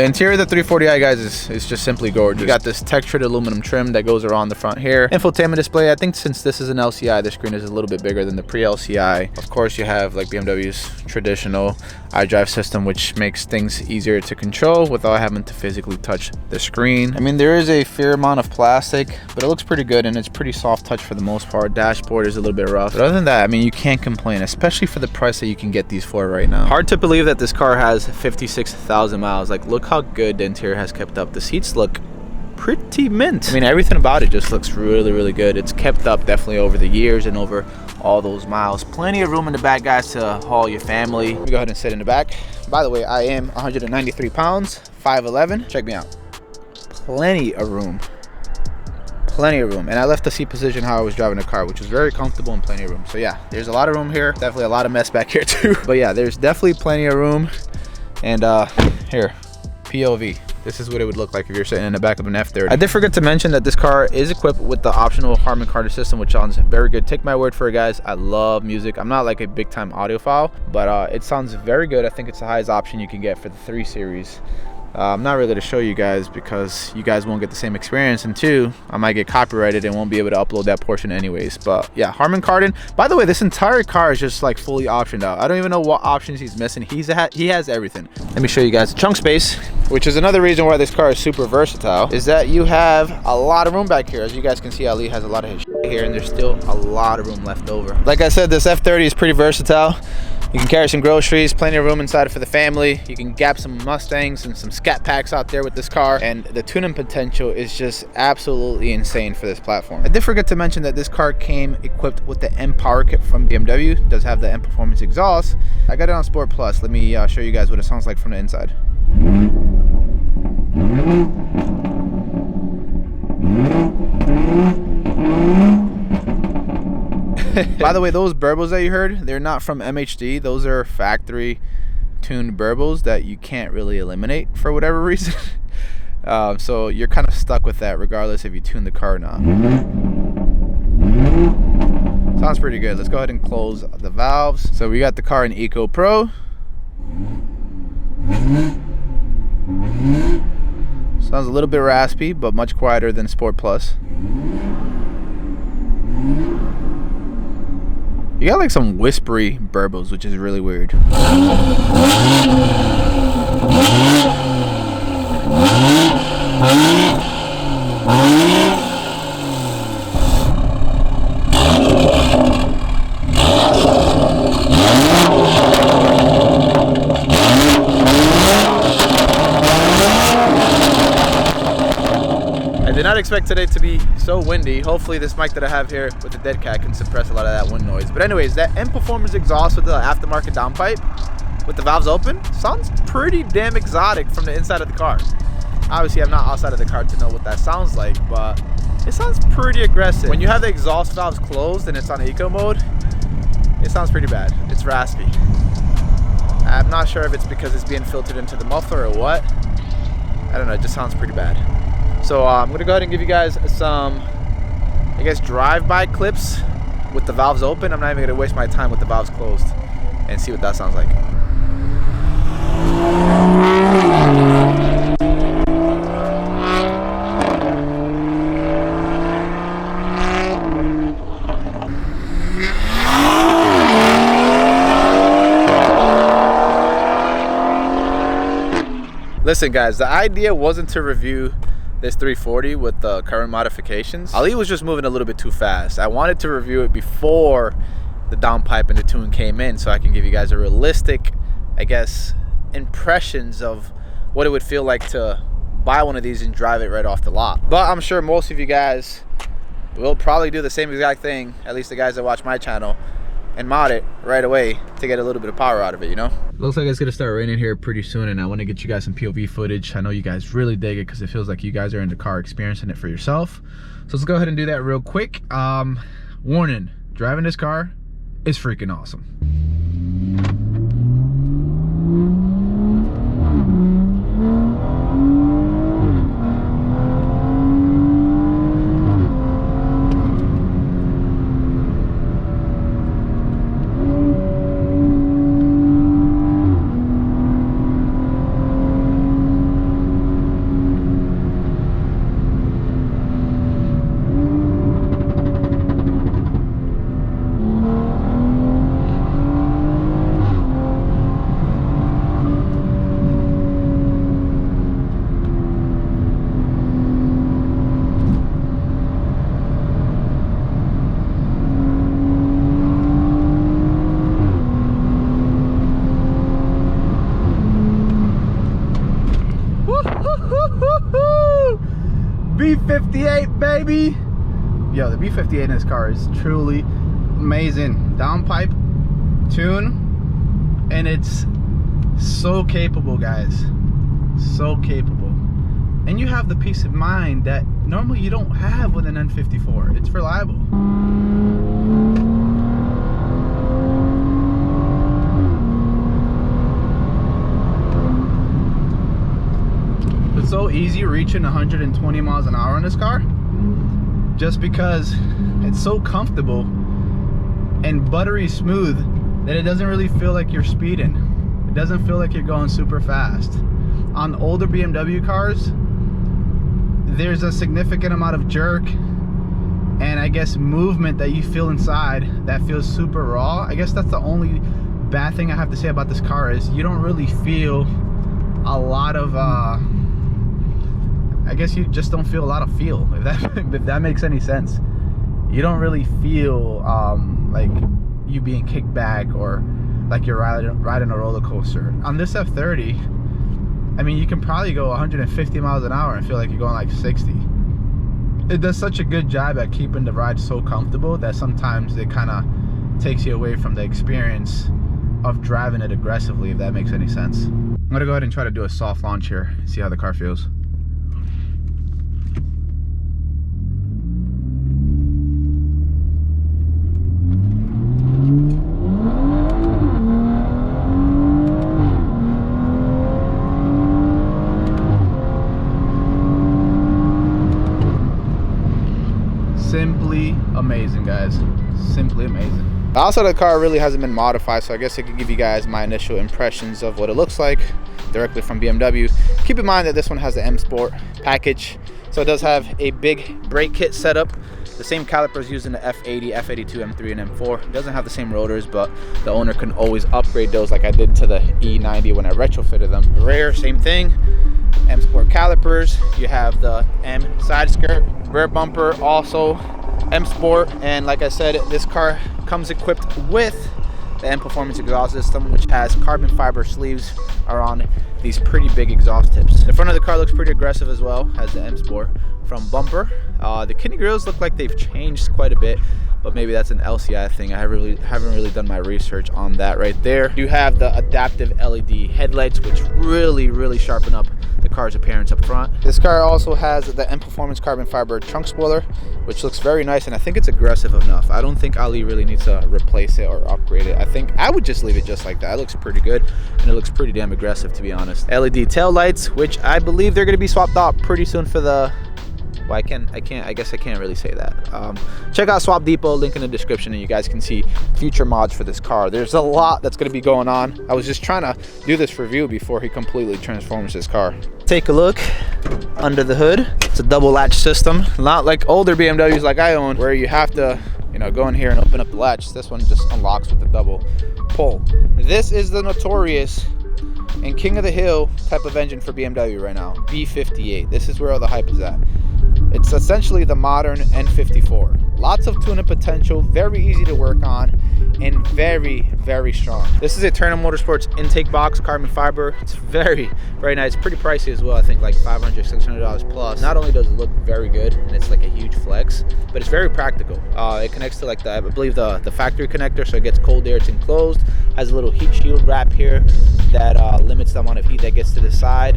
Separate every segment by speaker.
Speaker 1: interior of the 340i, guys, is just simply gorgeous. You got this textured aluminum trim that goes around the front here. Infotainment display, I think since this is an LCI, the screen is a little bit bigger than the pre-LCI. Of course, you have like BMW's traditional iDrive system, which makes things easier to control without having to physically touch the screen. I mean, there is a fair amount of plastic, but it looks pretty good and it's pretty soft touch for the most part. Dashboard is a little bit rough, but other than that, I mean, you can't complain, especially for the price that you can get these for right now. Hard to believe that this car has 56,000 miles. Like, look how good the interior has kept up. The seats look pretty mint. I mean, everything about it just looks really, really good. It's kept up definitely over the years and over all those miles. Plenty of room in the back, guys, to haul your family. Let me go ahead and sit in the back. By the way, I am 193 pounds, 5'11". Check me out. Plenty of room. Plenty of room. And I left the seat position how I was driving the car, which was very comfortable and plenty of room. So yeah, there's a lot of room here. Definitely a lot of mess back here too. But yeah, there's definitely plenty of room. And here, POV. This is what it would look like if you're sitting in the back of an F30. I did forget to mention that this car is equipped with the optional Harman Kardon system, which sounds very good. Take my word for it, guys. I love music. I'm not like a big time audiophile, but it sounds very good. I think it's the highest option you can get for the 3 Series. I'm not really to show you guys because you guys won't get the same experience, and 2, I might get copyrighted and won't be able to upload that portion anyways. But yeah, Harman Kardon. By the way, this entire car is just like fully optioned out. I don't even know what options he's missing. He has everything. Let me show you guys the trunk space, which is another reason why this car is super versatile, is that you have a lot of room back here. As you guys can see, Ali has a lot of his shit here, and there's still a lot of room left over. Like I said, this F30 is pretty versatile. You can carry some groceries, plenty of room inside for the family. You can gap some Mustangs and some Scat Packs out there with this car. And the tuning potential is just absolutely insane for this platform. I did forget to mention that this car came equipped with the M Power Kit from BMW. It does have the M Performance exhaust. I got it on Sport Plus. Let me show you guys what it sounds like from the inside. By the way, those burbles that you heard, they're not from MHD. Those are factory tuned burbles that you can't really eliminate for whatever reason. So you're kind of stuck with that regardless if you tune the car or not. Sounds pretty good. Let's go ahead and close the valves. So we got the car in Eco Pro. Sounds a little bit raspy, but much quieter than Sport Plus. You got like some whispery burbles, which is really weird. I did not expect today to be so windy. Hopefully this mic that I have here with the dead cat can suppress a lot of that wind noise. But anyways, that M Performance exhaust with the aftermarket downpipe with the valves open sounds pretty damn exotic from the inside of the car. Obviously I'm not outside of the car to know what that sounds like, but it sounds pretty aggressive. When you have the exhaust valves closed and it's on eco mode, it sounds pretty bad. It's raspy. I'm not sure if it's because it's being filtered into the muffler or what. I don't know, it just sounds pretty bad. So I'm gonna go ahead and give you guys some, I guess, drive-by clips with the valves open. I'm not even gonna waste my time with the valves closed and see what that sounds like. Listen guys, the idea wasn't to review this 340 with the current modifications. Ali was just moving a little bit too fast. I wanted to review it before the downpipe and the tune came in so I can give you guys a realistic, I guess, impressions of what it would feel like to buy one of these and drive it right off the lot. But I'm sure most of you guys will probably do the same exact thing, at least the guys that watch my channel, and mod it right away to get a little bit of power out of it, you know? Looks like it's gonna start raining here pretty soon, and I want to get you guys some POV footage. I know you guys really dig it because it feels like you guys are in the car experiencing it for yourself. So let's go ahead and do that real quick. Warning, driving this car is freaking awesome. B58, baby. Yo, the B58 in this car is truly amazing. Downpipe tune, and it's so capable, guys. So capable. And you have the peace of mind that normally you don't have with an N54. It's reliable. It's so easy reaching 120 miles an hour in this car, just because it's so comfortable and buttery smooth that it doesn't really feel like you're speeding. It doesn't feel like you're going super fast. On older BMW cars, there's a significant amount of jerk and I guess movement that you feel inside that feels super raw. I guess that's the only bad thing I have to say about this car, is you don't really feel a lot of I guess you just don't feel a lot of feel, if that makes any sense. You don't really feel like you being kicked back or like you're riding a roller coaster. On this F30, I mean, you can probably go 150 miles an hour and feel like you're going like 60. It does such a good job at keeping the ride so comfortable that sometimes it kind of takes you away from the experience of driving it aggressively, if that makes any sense. I'm gonna go ahead and try to do a soft launch here, see how the car feels. Simply amazing, guys. Simply amazing. Also, the car really hasn't been modified, so I guess I could give you guys my initial impressions of what it looks like directly from BMW. Keep in mind that this one has the M Sport package, so it does have a big brake kit setup. The same calipers used in the F80, F82, M3, and M4. It doesn't have the same rotors, but the owner can always upgrade those like I did to the E90 when I retrofitted them. Rear, same thing. M Sport calipers. You have the M side skirt. Rear bumper also M Sport, and like I said, this car comes equipped with the M Performance exhaust system, which has carbon fiber sleeves around these pretty big exhaust tips. The front of the car looks pretty aggressive as well, has the M Sport from bumper. The kidney grills look like they've changed quite a bit, but maybe that's an LCI thing. I haven't really done my research on that right there. You have the adaptive LED headlights, which really sharpen up the car's appearance up front. This car also has the M Performance carbon fiber trunk spoiler, which looks very nice, and I think it's aggressive enough. I don't think Ali really needs to replace it or upgrade it. I think I would just leave it just like that. It looks pretty good, and it looks pretty damn aggressive, to be honest. LED tail lights, which I believe they're going to be swapped out pretty soon for the... Well, I guess I can't really say that. Check out Swap Depot, link in the description, and you guys can see future mods for this car. There's a lot that's going to be going on. I was just trying to do this review before he completely transforms this car. Take a look under the hood. It's a double latch system, not like older BMWs like I own, where you have to, you know, go in here and open up the latch. This one just unlocks with the double pull. This is the notorious and king of the hill type of engine for BMW right now, B58. This is where all the hype is at. It's essentially the modern N54. Lots of tune-up potential, very easy to work on, and very strong. This is a Turner Motorsports intake box, carbon fiber. It's very nice. Pretty pricey as well. I think like $500, $600 plus. Not only does it look very good, and it's like a huge flex, but it's very practical. It connects to like I believe the factory connector, so it gets cold air. It's enclosed. Has a little heat shield wrap here that limits the amount of heat that gets to the side,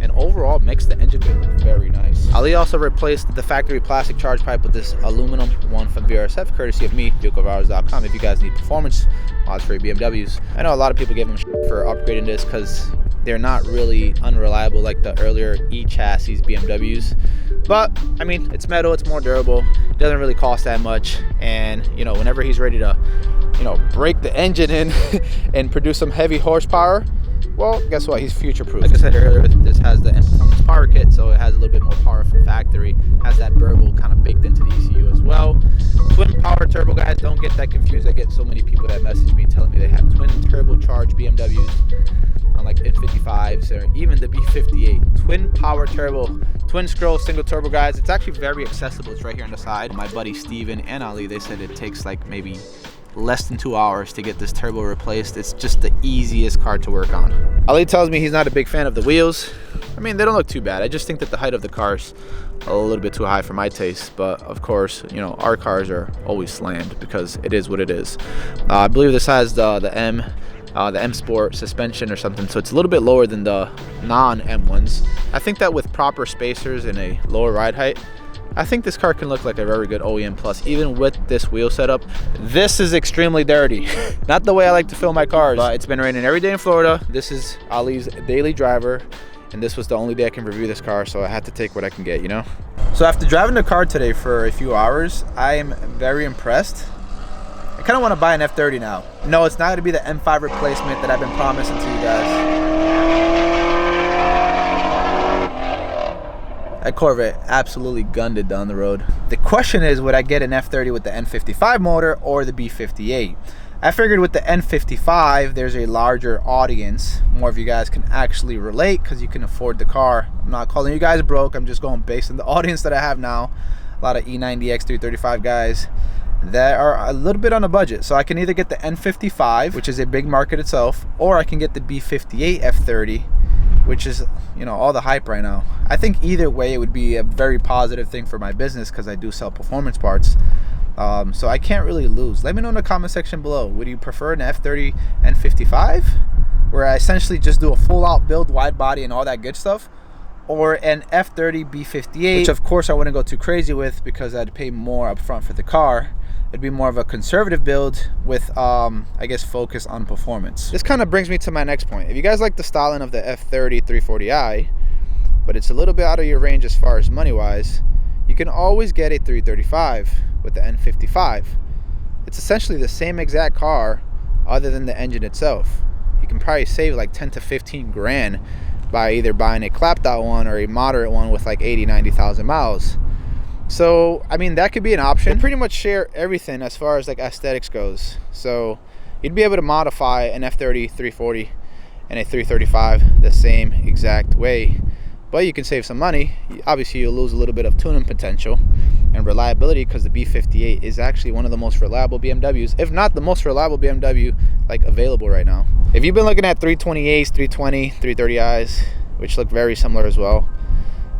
Speaker 1: and overall makes the engine bay look very nice. Ali also replaced the factory plastic charge pipe with this aluminum one from VRSF, courtesy of me, vehiclehours.com. If you guys need performance mods for your BMWs, I know a lot of people give them shit for upgrading this because they're not really unreliable like the earlier E-chassis BMWs. But I mean, it's metal, it's more durable, it doesn't really cost that much, and you know, whenever he's ready to, you know, break the engine in and produce some heavy horsepower, well, guess what? He's future-proof. Like I said earlier, this has the M Performance power kit, so it has a little bit more power from factory. Has that burble kind of baked into the ECU as well. Twin power turbo, guys. Don't get that confused. I get so many people that message me telling me they have twin turbocharged BMWs on like N55s or even the B58. Twin power turbo, twin scroll, single turbo, guys. It's actually very accessible. It's right here on the side. My buddy Steven and Ali, they said it takes like maybe less than 2 hours to get this turbo replaced. It's just the easiest car to work on. Ali tells me he's not a big fan of the wheels. I mean, they don't look too bad. I just think that the height of the car's a little bit too high for my taste, but of course, you know, our cars are always slammed because it is what it is. I believe this has the M Sport suspension or something, so it's a little bit lower than the non-M ones. I think that with proper spacers and a lower ride height, I think this car can look like a very good OEM Plus, even with this wheel setup. This is extremely dirty. Not the way I like to film my cars, but it's been raining every day in Florida. This is Ali's daily driver, and this was the only day I can review this car, so I had to take what I can get, you know? So after driving the car today for a few hours, I am very impressed. I kind of want to buy an F30 now. No, it's not going to be the M5 replacement that I've been promising to you guys. That Corvette absolutely gunned it down the road. The question is, would I get an F30 with the N55 motor or the B58? I figured with the N55, there's a larger audience. More of you guys can actually relate because you can afford the car. I'm not calling you guys broke. I'm just going based on the audience that I have now. A lot of E90X 335 guys that are a little bit on a budget. So I can either get the N55, which is a big market itself, or I can get the B58 F30, which is, you know, all the hype right now. I think either way it would be a very positive thing for my business because I do sell performance parts. So I can't really lose. Let me know in the comment section below. Would you prefer an F30 N55, where I essentially just do a full out build, wide body and all that good stuff, or an F30 B58, which of course I wouldn't go too crazy with because I'd pay more up front for the car. It'd be more of a conservative build with, I guess, focus on performance. This kind of brings me to my next point. If you guys like the styling of the F30 340i, but it's a little bit out of your range as far as money-wise, you can always get a 335 with the N55. It's essentially the same exact car other than the engine itself. You can probably save like 10 to 15 grand by either buying a clapped out one or a moderate one with like 80,000-90,000 miles. So, I mean, that could be an option. They pretty much share everything as far as like aesthetics goes. So you'd be able to modify an F30 340 and a 335 the same exact way, but you can save some money. Obviously, you'll lose a little bit of tuning potential and reliability because the B58 is actually one of the most reliable BMWs, if not the most reliable BMW like available right now. If you've been looking at 328s, 320, 330is, which look very similar as well,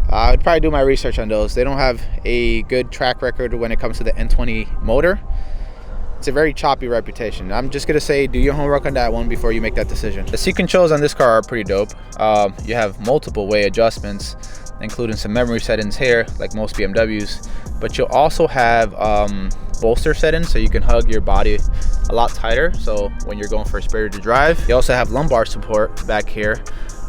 Speaker 1: I would probably do my research on those. They don't have a good track record when it comes to the N20 motor. It's a very choppy reputation. I'm just gonna say, do your homework on that one before you make that decision. The seat controls on this car are pretty dope. You have multiple way adjustments, including some memory settings here, like most BMWs. But you'll also have bolster settings, so you can hug your body a lot tighter. So when you're going for a spirited drive, you also have lumbar support back here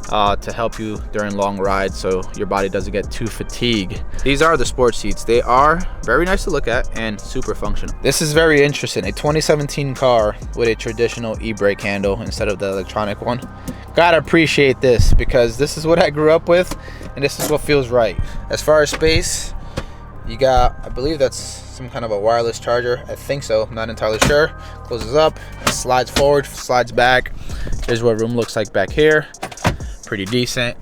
Speaker 1: to help you during long rides so your body doesn't get too fatigued. These are the sport seats. They are very nice to look at and super functional. This is very interesting. A 2017 car with a traditional e-brake handle instead of the electronic one. Gotta appreciate this because this is what I grew up with and this is what feels right. As far as space, you got, I believe that's some kind of a wireless charger. I think so, I'm not entirely sure. Closes up, slides forward, slides back. Here's what room looks like back here. Pretty decent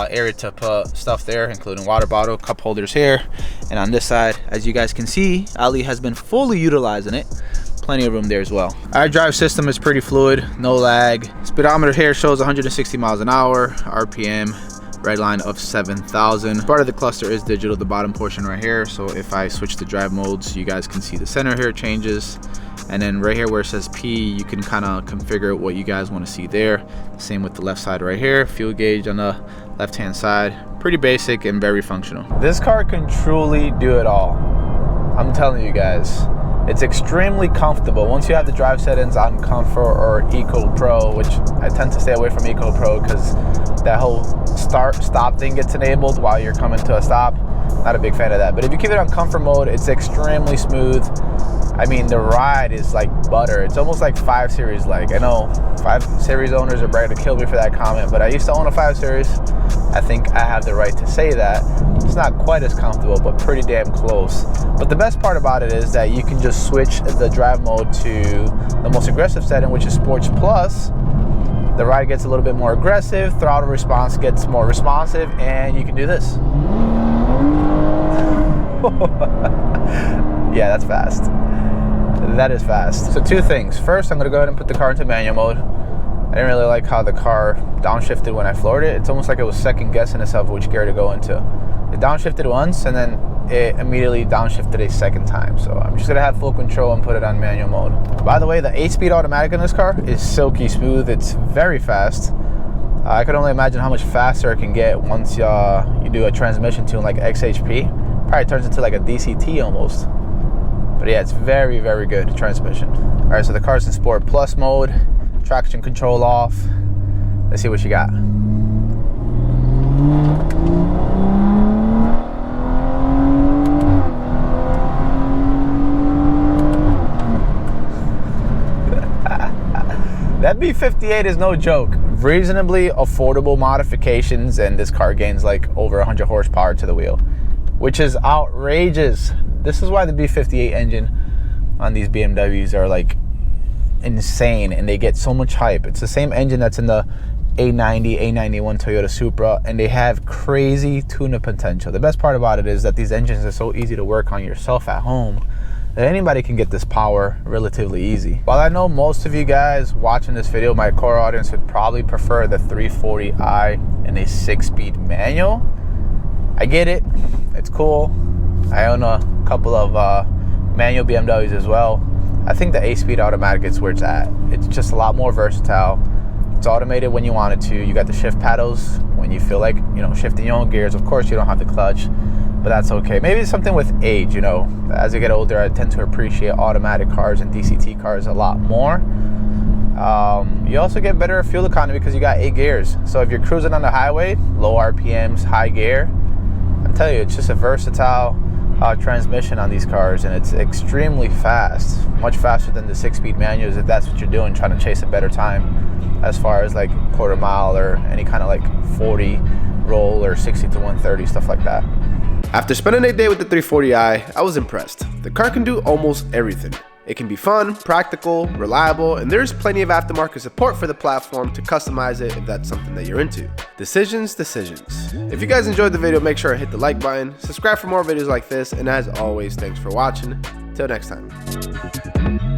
Speaker 1: area to put stuff there, including water bottle, cup holders here. And on this side, as you guys can see, Ali has been fully utilizing it. Plenty of room there as well. Our drive system is pretty fluid, no lag. Speedometer here shows 160 miles an hour, RPM red line of 7,000. Part of the cluster is digital, the bottom portion right here. So if I switch the drive modes, you guys can see the center here changes. And then right here where it says P, you can kind of configure what you guys want to see there. Same with the left side right here. Fuel gauge on the left hand side. Pretty basic and very functional. This car can truly do it all. I'm telling you guys. It's extremely comfortable. Once you have the drive settings on Comfort or Eco Pro, which I tend to stay away from Eco Pro because that whole start-stop thing gets enabled while you're coming to a stop. Not a big fan of that. But if you keep it on Comfort mode, it's extremely smooth. I mean, the ride is like butter. It's almost like 5 Series like. I know 5 Series owners are ready to kill me for that comment, but I used to own a 5 Series. I think I have the right to say that. It's not quite as comfortable, but pretty damn close. But the best part about it is that you can just switch the drive mode to the most aggressive setting, which is Sports Plus. The ride gets a little bit more aggressive, throttle response gets more responsive, and you can do this. Yeah, that's fast. That is fast. So 2 things. First, I'm gonna go ahead and put the car into manual mode. I didn't really like how the car downshifted when I floored it. It's almost like it was second guessing itself which gear to go into. It downshifted once and then it immediately downshifted a second time. So I'm just gonna have full control and put it on manual mode. By the way, the 8-speed automatic in this car is silky smooth. It's very fast. I could only imagine how much faster it can get once you do a transmission tune like XHP. Probably turns into like a DCT almost. But yeah, it's very, very good transmission. All right, so the car's in Sport Plus mode. Traction control off. Let's see what you got. That B58 is no joke. Reasonably affordable modifications, and this car gains like over 100 horsepower to the wheel, which is outrageous. This is why the B58 engine on these BMWs are like insane, and they get so much hype. It's the same engine that's in the A90, A91 Toyota Supra, and they have crazy tune-up potential. The best part about it is that these engines are so easy to work on yourself at home that anybody can get this power relatively easy. While I know most of you guys watching this video, my core audience would probably prefer the 340i in a 6-speed manual. I get it, it's cool. I own a couple of manual BMWs as well. I think the 8-speed automatic is where it's at. It's just a lot more versatile. It's automated when you want it to. You got the shift paddles when you feel like, you know, shifting your own gears. Of course, you don't have the clutch, but that's okay. Maybe it's something with age, you know. As I get older, I tend to appreciate automatic cars and DCT cars a lot more. You also get better fuel economy because you got 8 gears. So if you're cruising on the highway, low RPMs, high gear, I'm telling you, it's just a versatile transmission on these cars, and it's extremely fast, much faster than the 6-speed manuals if that's what you're doing, trying to chase a better time as far as like quarter mile or any kind of like 40 roll or 60 to 130, stuff like that.
Speaker 2: After spending a day with the 340i, I was impressed. The car can do almost everything. It can be fun, practical, reliable, and there's plenty of aftermarket support for the platform to customize it if that's something that you're into. Decisions. If you guys enjoyed the video, make sure to hit the like button, subscribe for more videos like this, and as always, thanks for watching. Till next time.